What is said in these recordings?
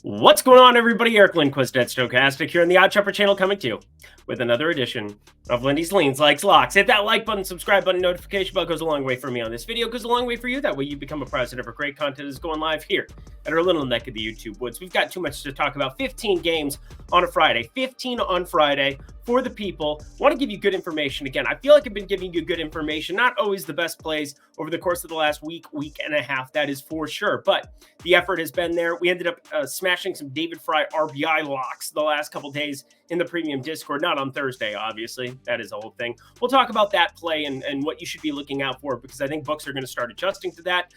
What's going on, everybody? Eric Lindquist at Stokastic here on the Odd Chopper channel, coming to you with another edition of Lindy's Leans, Likes, Locks. Hit that like button, subscribe button, notification bell goes a long way for me on this video, goes a long way for you. That way you become a president of great content is going live here at our little neck of the YouTube woods. We've got too much to talk about. 15 games on a Friday, 15 on Friday for the people. Want to give you good information. Again, I feel like I've been giving you good information, not always the best plays over the course of the last week and a half, that is for sure. But the effort has been there. We ended up smashing some David Fry RBI locks the last couple days in the premium Discord, not on Thursday, obviously. That is the whole thing. We'll talk about that play and what you should be looking out for, because I think books are going to start adjusting to that.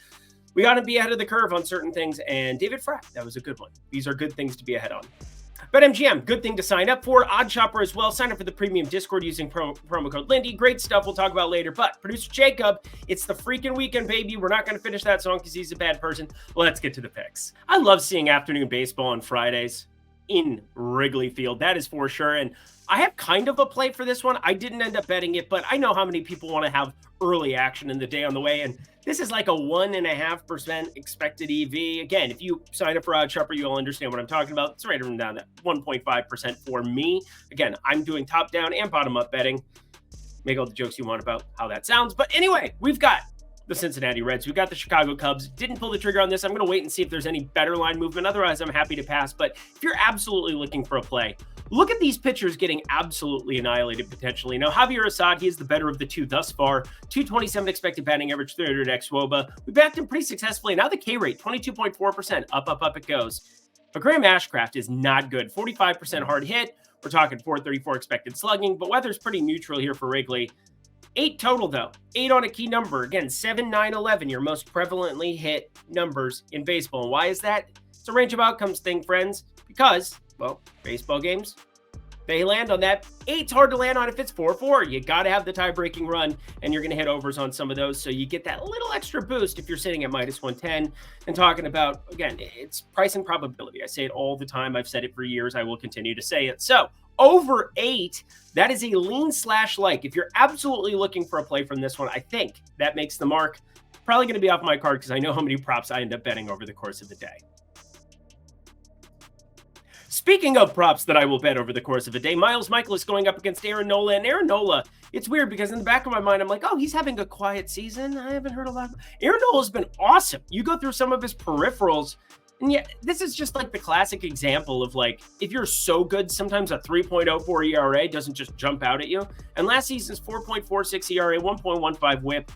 We got to be ahead of the curve on certain things, and David Fry, that was a good one. These are good things to be ahead on. BetMGM, good thing to sign up for. Odd Chopper as well. Sign up for the premium Discord using promo code Lindy. Great stuff we'll talk about later. But producer Jacob, it's the freaking weekend, baby. We're not going to finish that song because he's a bad person. Let's get to the picks. I love seeing afternoon baseball on Fridays in Wrigley Field. That is for sure. And I have kind of a play for this one. I didn't end up betting it, but I know how many people want to have early action in the day on the way. And this is like a 1.5% expected EV. Again, if you sign up for Odd Chopper, you'll understand what I'm talking about. It's right around down at 1.5% for me. Again, I'm doing top down and bottom up betting. Make all the jokes you want about how that sounds. But anyway, we've got the Cincinnati Reds. We've got the Chicago Cubs. Didn't pull the trigger on this. I'm going to wait and see if there's any better line movement. Otherwise, I'm happy to pass. But if you're absolutely looking for a play, look at these pitchers getting absolutely annihilated potentially. Now, Javier Assad, he is the better of the two thus far. 227 expected batting average, 300 xWOBA. We backed him pretty successfully. Now the K rate, 22.4%. Up it goes. But Graham Ashcraft is not good. 45% hard hit. We're talking 434 expected slugging. But weather's pretty neutral here for Wrigley. 8 total, though. 8 on a key number. Again, 7, 9, 11, your most prevalently hit numbers in baseball. And why is that? It's a range of outcomes thing, friends. Because, well, baseball games, they land on that. 8's hard to land on if it's 4-4. You got to have the tie-breaking run, and you're going to hit overs on some of those. So you get that little extra boost if you're sitting at minus 110. And talking about, again, it's price and probability. I say it all the time. I've said it for years. I will continue to say it. So over 8, that is a lean/like. If you're absolutely looking for a play from this one, I think that makes the mark. Probably going to be off my card because I know how many props I end up betting over the course of the day. Speaking of props that I will bet over the course of a day, Miles Michaelis going up against Aaron Nola. And Aaron Nola, it's weird because in the back of my mind, I'm like, oh, he's having a quiet season. I haven't heard a lot. Aaron Nola's been awesome. You go through some of his peripherals, and yet this is just like the classic example of, like, if you're so good, sometimes a 3.04 ERA doesn't just jump out at you. And last season's 4.46 ERA, 1.15 whip.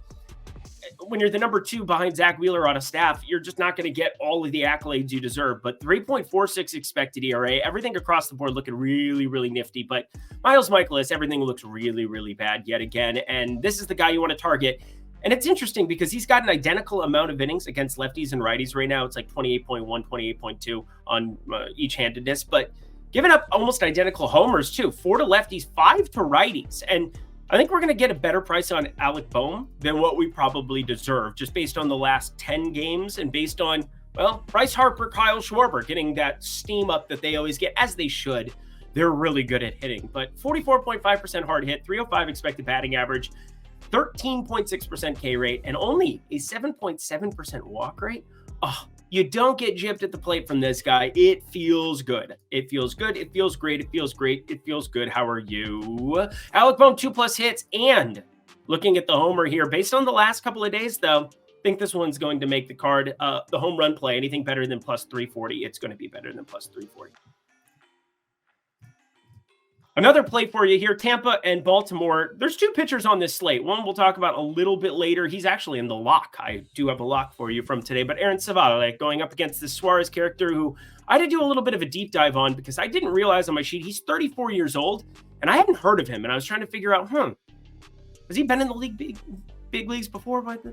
When you're the number 2 behind Zach Wheeler on a staff, you're just not going to get all of the accolades you deserve. But 3.46 expected ERA, everything across the board looking really, really nifty. But Miles Michaelis, everything looks really, really bad yet again. And this is the guy you want to target. And it's interesting because he's got an identical amount of innings against lefties and righties right now. It's like 28.1, 28.2 on each handedness, but giving up almost identical homers too. 4 to lefties, 5 to righties. And I think we're going to get a better price on Alec Boehm than what we probably deserve, just based on the last 10 games and based on, well, Bryce Harper, Kyle Schwarber getting that steam up that they always get, as they should. They're really good at hitting, but 44.5% hard hit, 305 expected batting average, 13.6% K rate, and only a 7.7% walk rate. Oh, you don't get gypped at the plate from this guy. It feels good. It feels good. It feels great. It feels great. It feels good. How are you? Alec Boehm, 2+ hits, and looking at the homer here, based on the last couple of days, though, I think this one's going to make the card. The home run play, anything better than plus 340, it's going to be better than plus 340. Another play for you here, Tampa and Baltimore. There's 2 pitchers on this slate. One we'll talk about a little bit later. He's actually in the lock. I do have a lock for you from today. But Aaron Savale going up against this Suarez character who I had to do a little bit of a deep dive on because I didn't realize on my sheet he's 34 years old, and I hadn't heard of him. And I was trying to figure out, has he been in the league big leagues before? But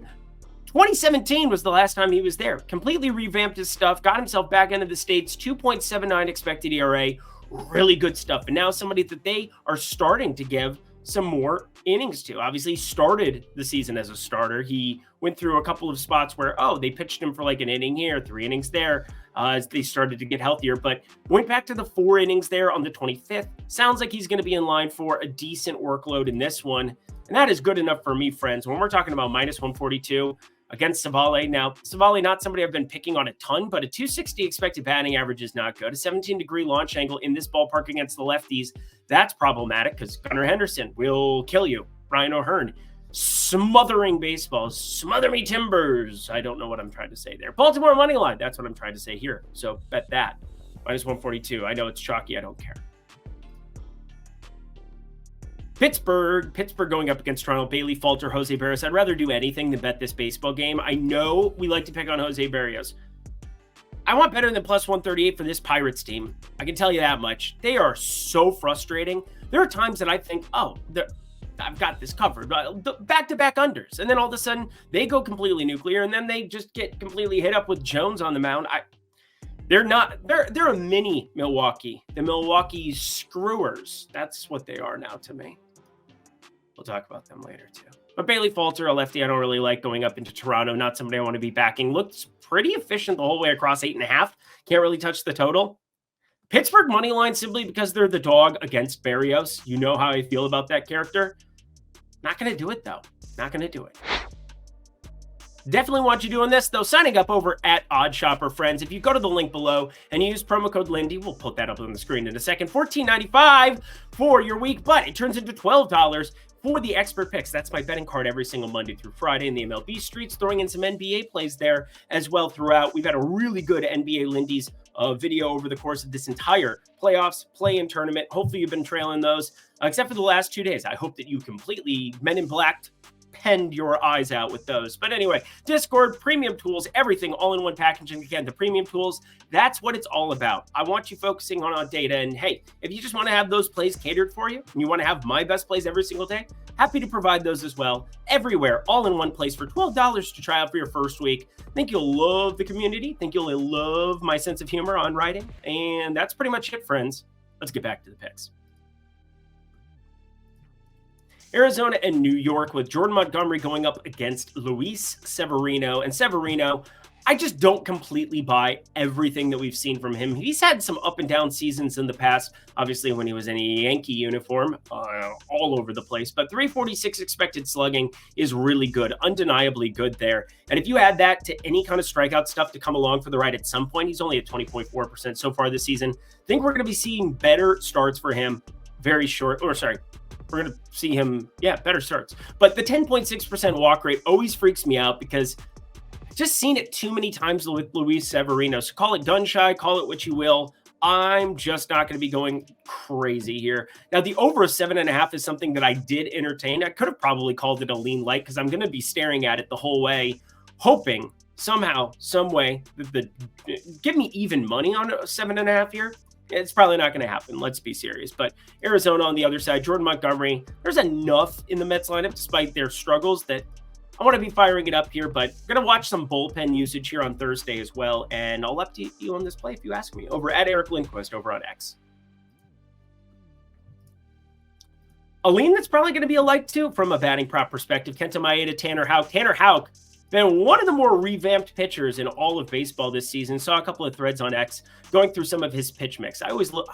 2017 was the last time he was there. Completely revamped his stuff, got himself back into the States, 2.79 expected ERA. Really good stuff. And now somebody that they are starting to give some more innings to. Obviously, he started the season as a starter. He went through a couple of spots where, they pitched him for like an inning here, 3 innings there, as they started to get healthier, but went back to the 4 innings there on the 25th. Sounds like he's going to be in line for a decent workload in this one. And that is good enough for me, friends. When we're talking about minus 142, against Savale. Now, Savale, not somebody I've been picking on a ton, but a 260 expected batting average is not good. A 17-degree launch angle in this ballpark against the lefties, that's problematic because Gunnar Henderson will kill you. Ryan O'Hearn, smothering baseballs. Smother me timbers. I don't know what I'm trying to say there. Baltimore money line. That's what I'm trying to say here. So bet that. Minus 142. I know it's chalky. I don't care. Pittsburgh going up against Toronto. Bailey Falter, Jose Berrios. I'd rather do anything than bet this baseball game. I know we like to pick on Jose Berrios. I want better than plus 138 for this Pirates team. I can tell you that much. They are so frustrating. There are times that I think, oh, I've got this covered. Back-to-back unders. And then all of a sudden, they go completely nuclear, and then they just get completely hit up with Jones on the mound. They're a mini Milwaukee. The Milwaukee Screwers. That's what they are now to me. We'll talk about them later, too. But Bailey Falter, a lefty I don't really like going up into Toronto. Not somebody I want to be backing. Looks pretty efficient the whole way across 8.5. Can't really touch the total. Pittsburgh money line simply because they're the dog against Berrios. You know how I feel about that character. Not going to do it, though. Not going to do it. Definitely want you doing this, though. Signing up over at OddsShopper, friends. If you go to the link below and you use promo code Lindy, we'll put that up on the screen in a second. $14.95 for your week, but it turns into $12 for the expert picks. That's my betting card every single Monday through Friday in the MLB streets, throwing in some NBA plays there as well throughout. We've had a really good NBA Lindy's video over the course of this entire playoffs, play-in tournament. Hopefully you've been trailing those, except for the last 2 days. I hope that you completely Men in Black penned your eyes out with those. But anyway, Discord, premium tools, everything all in one package. And again, the premium tools, that's what it's all about. I want you focusing on data. And hey, if you just want to have those plays catered for you and you want to have my best plays every single day, happy to provide those as well. Everywhere, all in one place for $12 to try out for your first week. Think you'll love the community. Think you'll love my sense of humor on writing. And that's pretty much it, friends. Let's get back to the picks. Arizona and New York with Jordan Montgomery going up against Luis Severino. And Severino, I just don't completely buy everything that we've seen from him. He's had some up and down seasons in the past, obviously when he was in a Yankee uniform, all over the place. But 346 expected slugging is really good, undeniably good there. And if you add that to any kind of strikeout stuff to come along for the ride at some point, he's only at 20.4% so far this season. I think we're going to be seeing better starts for him we're going to see him, better starts. But the 10.6% walk rate always freaks me out because I've just seen it too many times with Luis Severino. So call it gun shy, call it what you will. I'm just not going to be going crazy here. Now, the over a 7.5 is something that I did entertain. I could have probably called it a lean light because I'm going to be staring at it the whole way, hoping somehow, some way, give me even money on a 7.5 here. It's probably not going to happen. Let's be serious. But Arizona on the other side, Jordan Montgomery, there's enough in the Mets lineup despite their struggles that I want to be firing it up here. But I'm going to watch some bullpen usage here on Thursday as well. And I'll update you on this play if you ask me over at Eric Lindquist over on X. A lean that's probably going to be a light too from a batting prop perspective. Kenta Maeda, Tanner Houck. Tanner Houck, been one of the more revamped pitchers in all of baseball this season. Saw a couple of threads on X going through some of his pitch mix. I always look,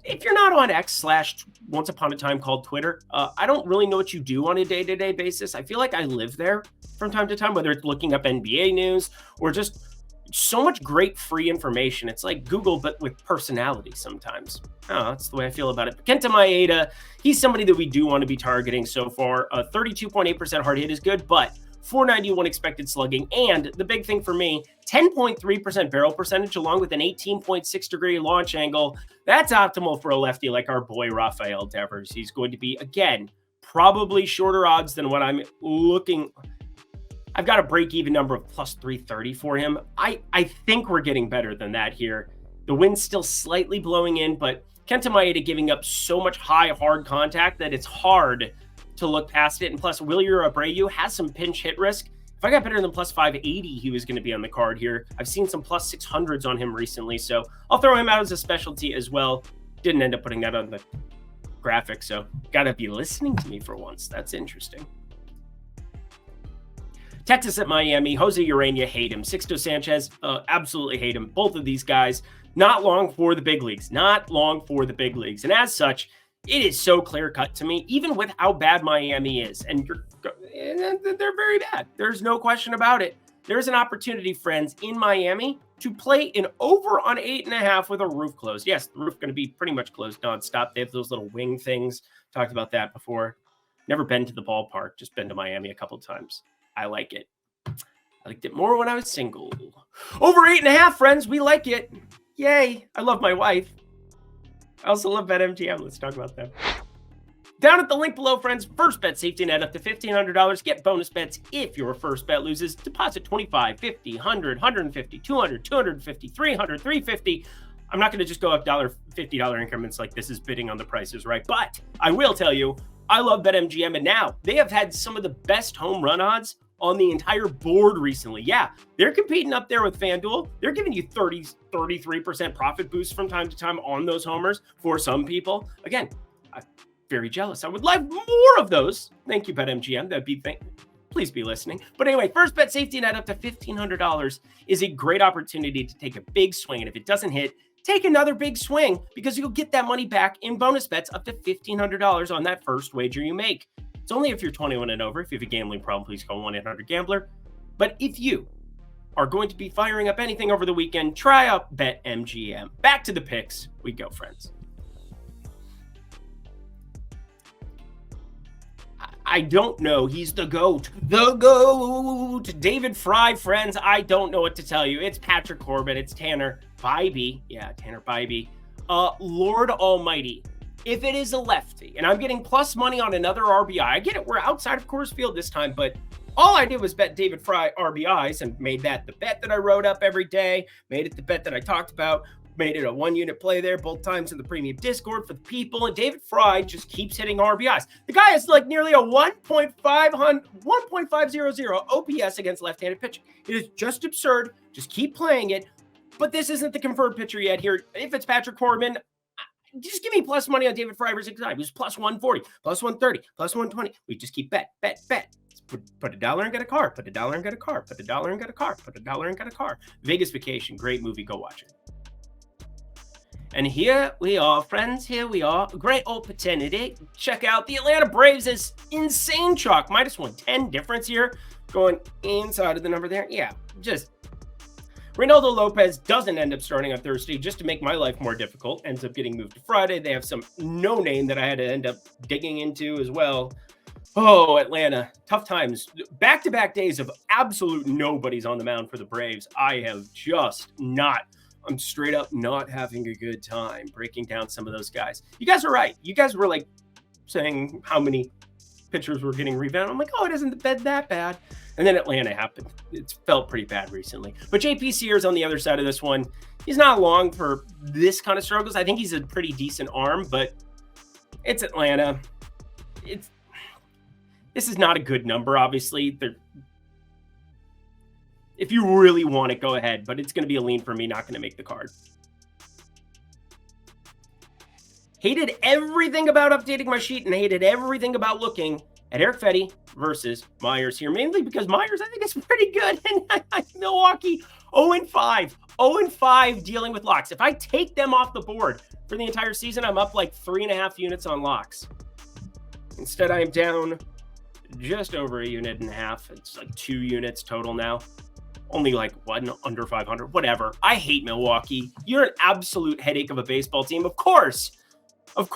if you're not on X / once upon a time called Twitter, I don't really know what you do on a day-to-day basis. I feel like I live there from time to time, whether it's looking up NBA news or just so much great free information. It's like Google, but with personality sometimes. That's the way I feel about it. But Kenta Maeda, he's somebody that we do want to be targeting so far. 32.8% hard hit is good, but 491 expected slugging, and the big thing for me, 10.3% barrel percentage along with an 18.6 degree launch angle. That's optimal for a lefty like our boy Rafael Devers. He's going to be, again, probably shorter odds than what I'm looking. I've got a break-even number of plus 330 for him. I think we're getting better than that here. The wind's still slightly blowing in, but Kenta Maeda giving up so much high, hard contact that it's hard to look past it. And plus, Wilyer Abreu has some pinch hit risk. If I got better than plus 580, he was going to be on the card here. I've seen some plus 600s on him recently, so I'll throw him out as a specialty as well. Didn't end up putting that on the graphic, so gotta be listening to me for once. That's interesting. Texas at Miami, Jose Urena, hate him. Sixto Sanchez, absolutely hate him. Both of these guys, not long for the big leagues. Not long for the big leagues. And as such, it is so clear-cut to me, even with how bad Miami is. And they're very bad. There's no question about it. There's an opportunity, friends, in Miami to play an over on 8.5 with a roof closed. Yes, the roof going to be pretty much closed nonstop. They have those little wing things. Talked about that before. Never been to the ballpark, just been to Miami a couple of times. I like it. I liked it more when I was single. Over 8.5, friends. We like it. Yay. I love my wife. I also love BetMGM. Let's talk about them. Down at the link below, friends, first bet safety net up to $1,500. Get bonus bets if your first bet loses. Deposit $25, $50, $100, $150, $200, $250, $300, $350. I'm not going to just go up $50 increments like this is bidding on the prices, right? But I will tell you, I love BetMGM, and now they have had some of the best home run odds on the entire board recently. Yeah, they're competing up there with FanDuel. They're giving you 33% profit boosts from time to time on those homers for some people. Again, I'm very jealous. I would like more of those. Thank you, BetMGM. Please be listening. But anyway, first bet safety net up to $1,500 is a great opportunity to take a big swing. And if it doesn't hit, take another big swing because you'll get that money back in bonus bets up to $1,500 on that first wager you make. It's only if you're 21 and over. If you have a gambling problem, please call 1-800-GAMBLER. But if you are going to be firing up anything over the weekend, try out BetMGM. Back to the picks we go, friends. I don't know. He's the GOAT. The GOAT. David Fry, friends. I don't know what to tell you. It's Patrick Corbin. It's Tanner Bybee. Yeah, Tanner Bybee. Lord Almighty. If it is a lefty, and I'm getting plus money on another RBI, I get it. We're outside of Coors Field this time, but all I did was bet David Fry RBIs and made that the bet that I wrote up every day, made it the bet that I talked about, made it a one-unit play there both times in the premium Discord for the people, and David Fry just keeps hitting RBIs. The guy has like nearly a 1.500 OPS against left-handed pitching. It is just absurd. Just keep playing it, but this isn't the confirmed pitcher yet here. If it's Patrick Corbin, just give me plus money on David Fry every single time. He was plus 140, plus 130, plus 120. We just keep bet. Put $1 and get a car. Put $1 and get a car. Put $1 and get a car. Put $1 and get a car. Vegas Vacation, great movie. Go watch it. And here we are, friends. Here we are. Great opportunity. Check out the Atlanta Braves is insane chalk. Minus 110 difference here. Going inside of the number there. Yeah, just Reynaldo Lopez doesn't end up starting on Thursday just to make my life more difficult. Ends up getting moved to Friday. They have some no name that I had to end up digging into as well. Oh, Atlanta. Tough times. Back-to-back days of absolute nobodies on the mound for the Braves. I have just I'm straight up not having a good time breaking down some of those guys. You guys are right. You guys were like saying how many pitchers were getting rebounded. I'm like, oh, it isn't that bad. And then Atlanta happened. It's felt pretty bad recently. But JP Sears on the other side of this one, he's not long for this kind of struggles. I think he's a pretty decent arm, but it's Atlanta. This is not a good number, obviously. If you really want it, go ahead. But it's going to be a lean for me, not going to make the card. Hated everything about updating my sheet and hated everything about looking at Eric Fetty versus Myers here, mainly because Myers, I think, is pretty good. And Milwaukee, 0-5. 0-5 dealing with locks. If I take them off the board for the entire season, I'm up like 3.5 units on locks. Instead, I am down just over 1.5 units. It's like 2 units total now. Only like one under 500, whatever. I hate Milwaukee. You're an absolute headache of a baseball team. Of course. And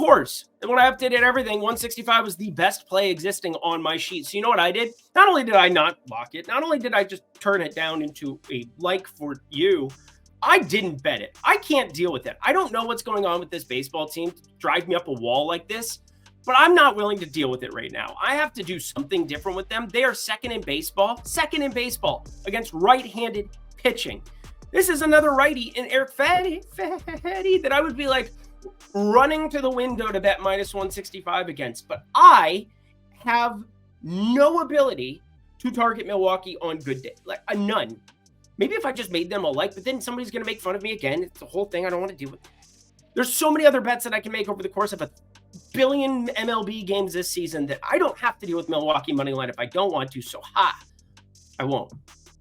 when I updated everything, 165 was the best play existing on my sheet. So you know what I did? Not only did I not lock it, not only did I just turn it down into a like for you, I didn't bet it. I can't deal with it. I don't know what's going on with this baseball team to drive me up a wall like this, but I'm not willing to deal with it right now. I have to do something different with them. They are second in baseball against right-handed pitching. This is another righty in Eric Fetty that I would be like running to the window to bet minus 165 against. But I have no ability to target Milwaukee on good day, like none. Maybe if I just made them a like, but then somebody's going to make fun of me again. It's the whole thing I don't want to deal with. There's so many other bets that I can make over the course of a billion MLB games this season that I don't have to deal with Milwaukee money line if I don't want to. So I won't.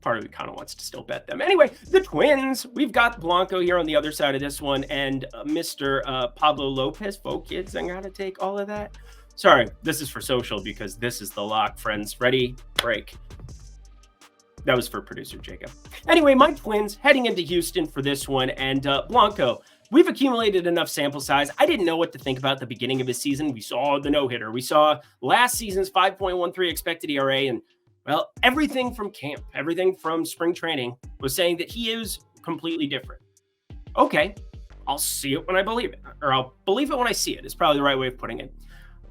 Part of me kind of wants to still bet them. Anyway, the Twins, we've got Blanco here on the other side of this one, and Mr. Pablo Lopez. Kids, I got to take all of that. Sorry, this is for social because this is the lock, friends. Ready, break. That was for producer Jacob. Anyway, my Twins heading into Houston for this one. And Blanco, we've accumulated enough sample size. I didn't know what to think about the beginning of his season. We saw the no-hitter. We saw last season's 5.13 expected ERA. And, well, everything from camp, everything from spring training was saying that he is completely different. Okay, I'll see it when I believe it. Or I'll believe it when I see it. Is probably the right way of putting it.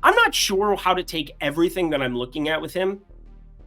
I'm not sure how to take everything that I'm looking at with him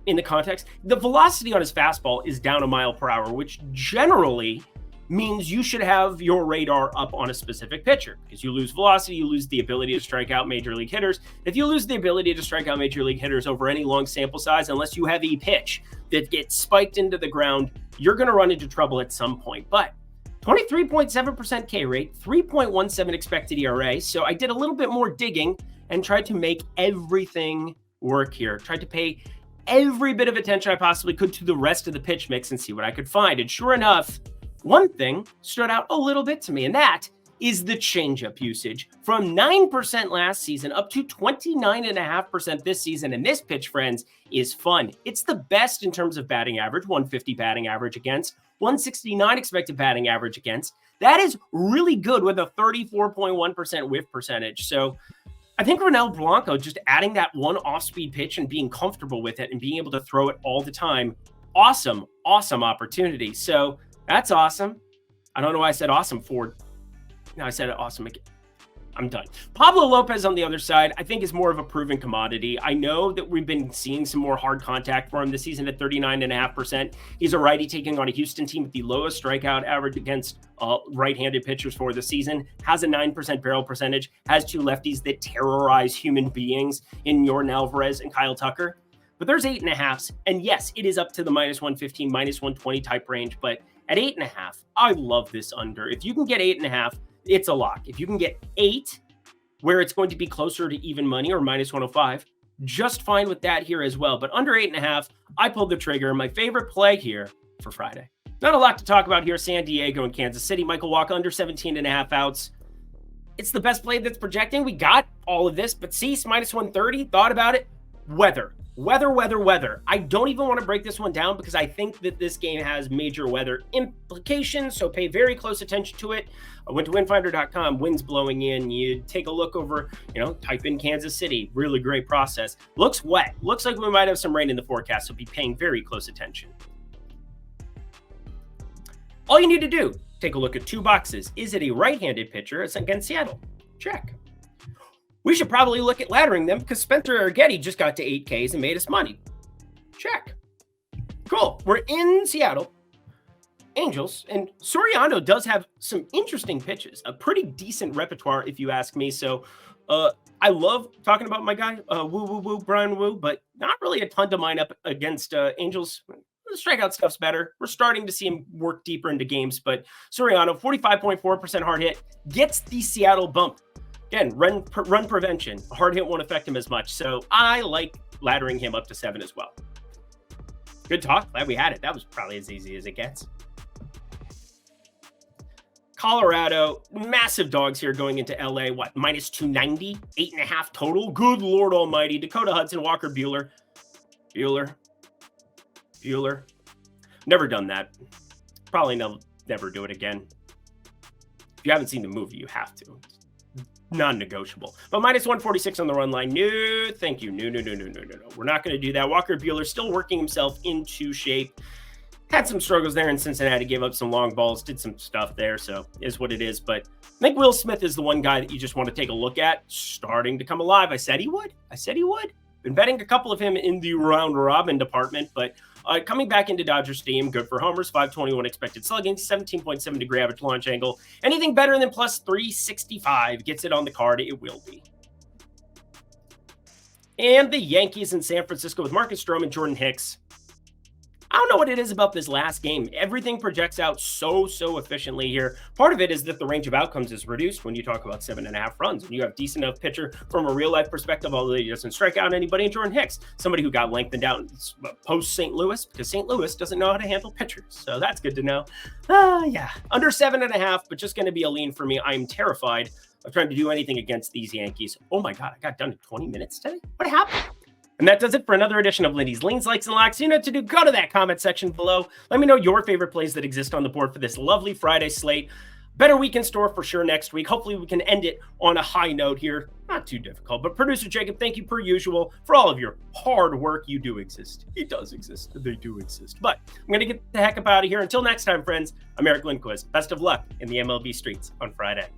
in the context. The velocity on his fastball is down a mile per hour, which generally means you should have your radar up on a specific pitcher. Because you lose velocity, you lose the ability to strike out major league hitters. If you lose the ability to strike out major league hitters over any long sample size, unless you have a pitch that gets spiked into the ground, you're going to run into trouble at some point. But 23.7% K rate, 3.17 expected ERA. So I did a little bit more digging and tried to make everything work here. Tried to pay every bit of attention I possibly could to the rest of the pitch mix and see what I could find. And sure enough, one thing stood out a little bit to me, and that is the changeup usage from 9% last season up to 29.5% this season. And this pitch, friends, is fun. It's the best in terms of batting average, 150 batting average against, 169 expected batting average against. That is really good with a 34.1% whiff percentage. So I think Ronel Blanco just adding that one off-speed pitch and being comfortable with it and being able to throw it all the time. Awesome, awesome opportunity. So that's awesome. I don't know why I said awesome for. No, I said it awesome again. I'm done. Pablo Lopez on the other side, I think is more of a proven commodity. I know that we've been seeing some more hard contact for him this season at 39.5%. He's a righty taking on a Houston team with the lowest strikeout average against right-handed pitchers for the season, has a 9% barrel percentage, has two lefties that terrorize human beings in Yordan Alvarez and Kyle Tucker. But there's 8.5s, and yes, it is up to the -115, -120 type range, but at 8.5, I love this under. If you can get 8.5, it's a lock. If you can get 8, where it's going to be closer to even money or -105, just fine with that here as well. But under 8.5, I pulled the trigger. My favorite play here for Friday. Not a lot to talk about here. San Diego and Kansas City. Michael Walker under 17.5 outs. It's the best play that's projecting. We got all of this, but Cease -130. Thought about it. Weather. I don't even want to break this one down because I think that this game has major weather implications, so pay very close attention to it. I went to windfinder.com, winds blowing in. You take a look over, type in Kansas City. Really great process. Looks wet. Looks like we might have some rain in the forecast, so be paying very close attention. All you need to do, take a look at 2 boxes. Is it a right-handed pitcher? It's against Seattle. Check. We should probably look at laddering them because Spencer Arrighetti just got to 8 Ks and made us money. Check. Cool. We're in Seattle. Angels. And Soriano does have some interesting pitches. A pretty decent repertoire, if you ask me. So I love talking about my guy, Brian Wu, but not really a ton to mine up against Angels. The strikeout stuff's better. We're starting to see him work deeper into games. But Soriano, 45.4% hard hit, gets the Seattle bump. Again, run prevention. A hard hit won't affect him as much. So I like laddering him up to 7 as well. Good talk. Glad we had it. That was probably as easy as it gets. Colorado, massive dogs here going into LA. What, -290? 8.5 total? Good Lord almighty. Dakota Hudson, Walker Buehler. Buehler. Never done that. Probably never do it again. If you haven't seen the movie, you have to. Non-negotiable. But -146 on the run line. No, thank you. No. We're not going to do that. Walker Buehler still working himself into shape. Had some struggles there in Cincinnati. Gave up some long balls. Did some stuff there. So is what it is. But I think Will Smith is the one guy that you just want to take a look at. Starting to come alive. I said he would. Been betting a couple of him in the round robin department. But coming back into Dodger Stadium, good for homers, 521 expected slugging, 17.7 degree average launch angle. Anything better than +365 gets it on the card. It will be. And the Yankees in San Francisco with Marcus Stroman and Jordan Hicks. I don't know what it is about this last game. Everything projects out so efficiently here. Part of it is that the range of outcomes is reduced when you talk about 7.5 runs. And you have decent enough pitcher from a real-life perspective, although he doesn't strike out anybody. And Jordan Hicks, somebody who got lengthened out post-St. Louis, because St. Louis doesn't know how to handle pitchers. So that's good to know. Yeah, under 7.5, but just going to be a lean for me. I'm terrified I was trying to do anything against these Yankees. Oh my God, I got done in 20 minutes today? What happened? And that does it for another edition of Lindy's Leans, Likes, and Locks. You know what to do. Go to that comment section below. Let me know your favorite plays that exist on the board for this lovely Friday slate. Better week in store for sure next week. Hopefully we can end it on a high note here. Not too difficult. But producer Jacob, thank you per usual for all of your hard work. You do exist. He does exist. They do exist. But I'm going to get the heck up out of here. Until next time, friends, I'm Eric Lindquist. Best of luck in the MLB streets on Friday.